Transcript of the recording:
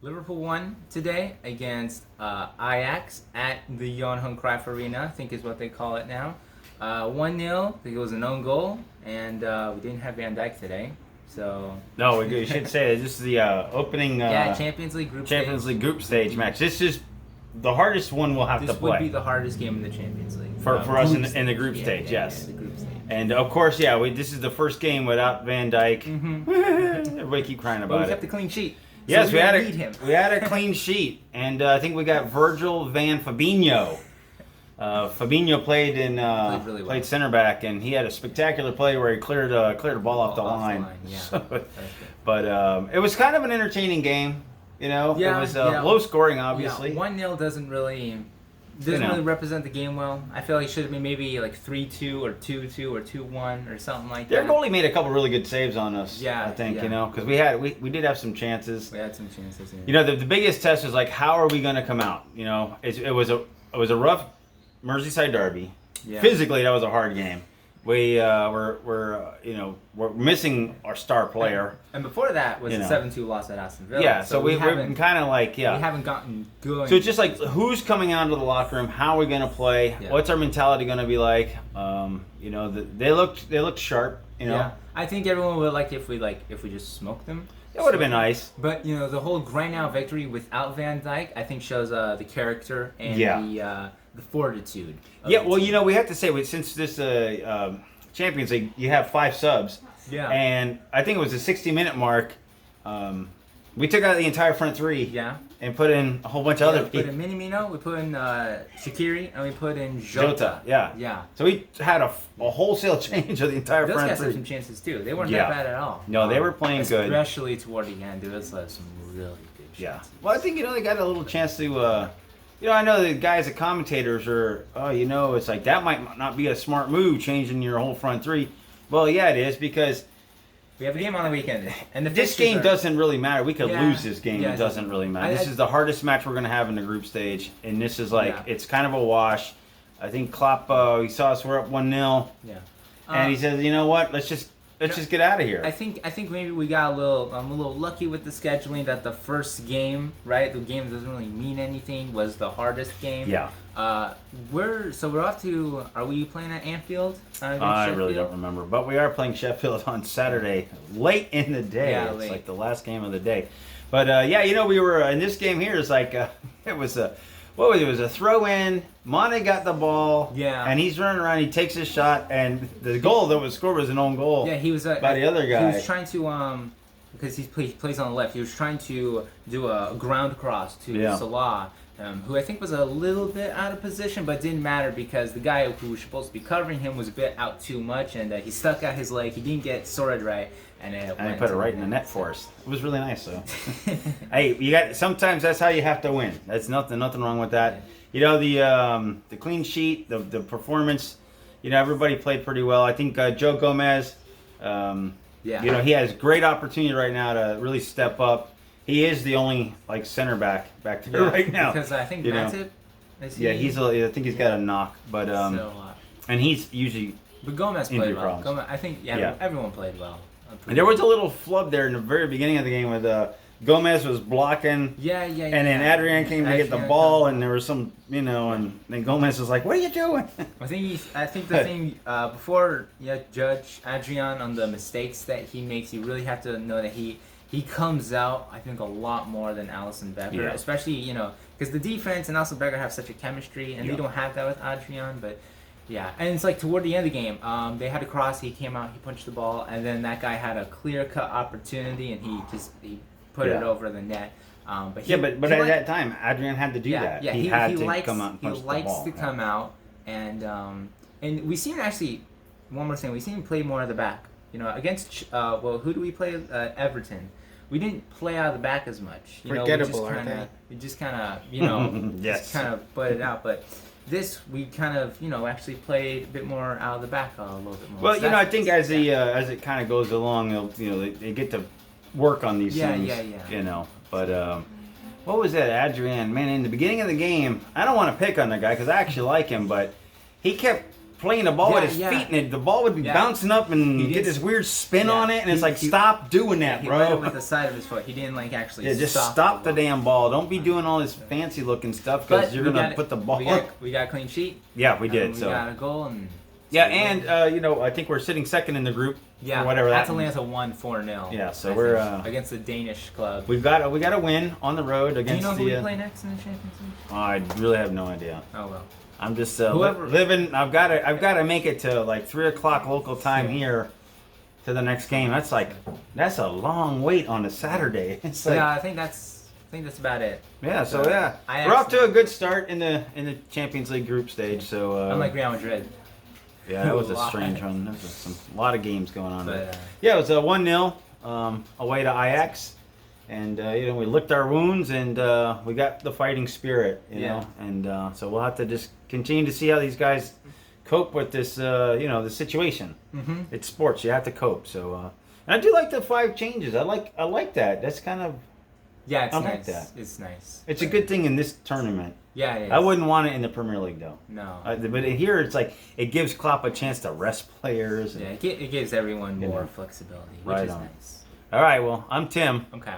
Liverpool won today against Ajax at the Johan Cruyff Arena, I think is what they call it now. 1-0, I think it was an own goal, and we didn't have Van Dijk today. So No, we should say this is the opening Champions League group stage match. This is the hardest one we'll have to This play. would be the hardest game in the Champions League. For us in the group stage, yes. The group stage. And of course, this is the first game without Van Dijk. Everybody keep crying But we about kept it. the clean sheet. Yes, So we had don't need him. we had a clean sheet, and I think we got Virgil van Fabinho. Fabinho played really well. played center back, and he had a spectacular play where he cleared a ball off the line. Yeah. So, That was good. but it was kind of an entertaining game. It was yeah. low scoring, obviously. 1-0 doesn't really represent the game well. I feel like it should have been maybe like 3-2 or 2-2 or 2-1 or something like Their that. goalie made a couple really good saves on us. Yeah, I think yeah. because we did have some chances. We had some chances. Yeah. The biggest test was like, how are we going to come out? It was a rough Merseyside derby. Yeah. Physically, that was a hard game. We're missing our star player. And before that was You a know. 7-2 loss at Aston Villa. Yeah, so we've haven't been kind of like we haven't gotten good. So it's just like, who's coming out of the locker room? How are we going to play? Yeah. What's our mentality going to be like? They looked sharp. Yeah, I think everyone would like if we just smoked them. It would have been nice. But the whole grind out victory without Van Dijk, I think shows the character and the fortitude. of Yeah, the well, team. we have to say, since this Champions League, you have 5 subs. Yeah. And I think it was the 60-minute mark. We took out the entire front 3. Yeah. And put in a whole bunch of other We put people. in Minamino, we put in Shaqiri, and we put in Jota. Yeah. Yeah. So we had a wholesale change of the entire Those front guys had 3. some chances too. They weren't Yeah. that bad at all. No, they were playing good. Especially toward the end. There was some really good Yeah. shots. Well, I think they got a little chance to. I know the guys, the commentators are. It's like that might not be a smart move, changing your whole front 3. Well, yeah, it is because We have a game on the weekend, and the this fixtures game are- doesn't really matter. We could Yeah. lose this game. Yeah, It doesn't really matter. I- This is the hardest match we're going to have in the group stage, and this is like it's kind of a wash. I think Klopp, he saw us. We're up 1-0, Yeah. and he says, "You know what? Let's just get out of here." I think maybe we got a little lucky with the scheduling that the first game, right? The game that doesn't really mean anything was the hardest game. Yeah. We're off to. Are we playing at Anfield? I really don't remember, but we are playing Sheffield on Saturday, late in the day. Yeah, it's late. like the last game of the day. But we were in this game here. It's like it was a throw in. Mane got the ball. Yeah. And he's running around. He takes his shot, and the goal that was scored was an own goal. Yeah, he was by the other guy. He was trying to because he plays on the left. He was trying to do a ground cross to Salah. Who I think was a little bit out of position, but didn't matter because the guy who was supposed to be covering him was a bit out too much, and he stuck out his leg. He didn't get sorted right, and he put it right in the net for us. It was really nice, though. Sometimes that's how you have to win. That's nothing wrong with that. The clean sheet, the performance. Everybody played pretty well. I think Joe Gomez. He has great opportunity right now to really step up. He is the only center back there right now. Because I think Matip. I think he's got a knock, but and he's usually. But Gomez played well. problems. I think everyone played well. And there was a little flub there in the very beginning of the game with Gomez was blocking. Yeah. And then Adrian came to get the ball, and there was some, and then Gomez was like, "What are you doing?" I think the thing before judge Adrian on the mistakes that he makes, you really have to know that he comes out, I think, a lot more than Alisson Becker, especially because the defense and Alisson Becker have such a chemistry, and they don't have that with Adrian, but. Yeah, and it's like toward the end of the game, they had a cross. He came out, he punched the ball, and then that guy had a clear-cut opportunity, and he put it over the net. But at that time, Adrian had to do that. Yeah, he had to likes, come out and punch the ball. He likes to come out, and we seen actually one more thing. We seen him play more at the back. Against who do we play? Everton. We didn't play out of the back as much. Forgettable, aren't they? We just kind of Yes. just kind of put it out, but. This we kind of actually played a bit more out of the back a little bit more. Well, I think as it kind of goes along, they get to work on these things. Yeah. But what was that, Adrian? Man, in the beginning of the game, I don't want to pick on the guy because I actually like him, but he kept playing the ball Yeah, with his yeah. feet, and the ball would be Yeah. bouncing up and He get didn't- this weird spin Yeah. on it, and it's He- like, he- stop doing that, He let it bro. with the side of his foot. He didn't like actually. Yeah, just stop stop the damn ball. Don't be doing all this fancy looking stuff because But you're we gonna got- put the ball. We got a clean sheet. Yeah, we did. And we So got a goal and. yeah, and you know, I think we're sitting second in the group. Yeah, or whatever that means. Atalanta won 4-0. Yeah, so I we're, think, against the Danish club. We got a win on the road Do you against know who the. we play next in the Champions League? I really have no idea. Oh well. I'm just Whoever- living. I've got to make it to like 3:00 local time here to the next game. That's a long wait on a Saturday. It's like, Yeah, I think that's about it. yeah. So yeah, I we're off to a good start in the Champions League group stage. So Unlike Real Madrid. yeah, that was a Lot. strange one. There was a lot of games going on. But, Yeah, it was a 1-0 away to Ajax, and you know, we licked our wounds, and we got the fighting spirit, you Yeah. know, and so we'll have to just continue to see how these guys cope with this, you know, the situation. Mm-hmm. It's sports; you have to cope. So, and I do like the 5 changes. I like that. That's kind of Yeah, it's I nice. like that. It's nice. it's a good thing in this tournament. Yeah, it is. I wouldn't want it in the Premier League though. No. But here it's like it gives Klopp a chance to rest players. And, Yeah, it gives everyone You more know. flexibility, which Right is on. nice. All right, well, I'm Tim. Okay.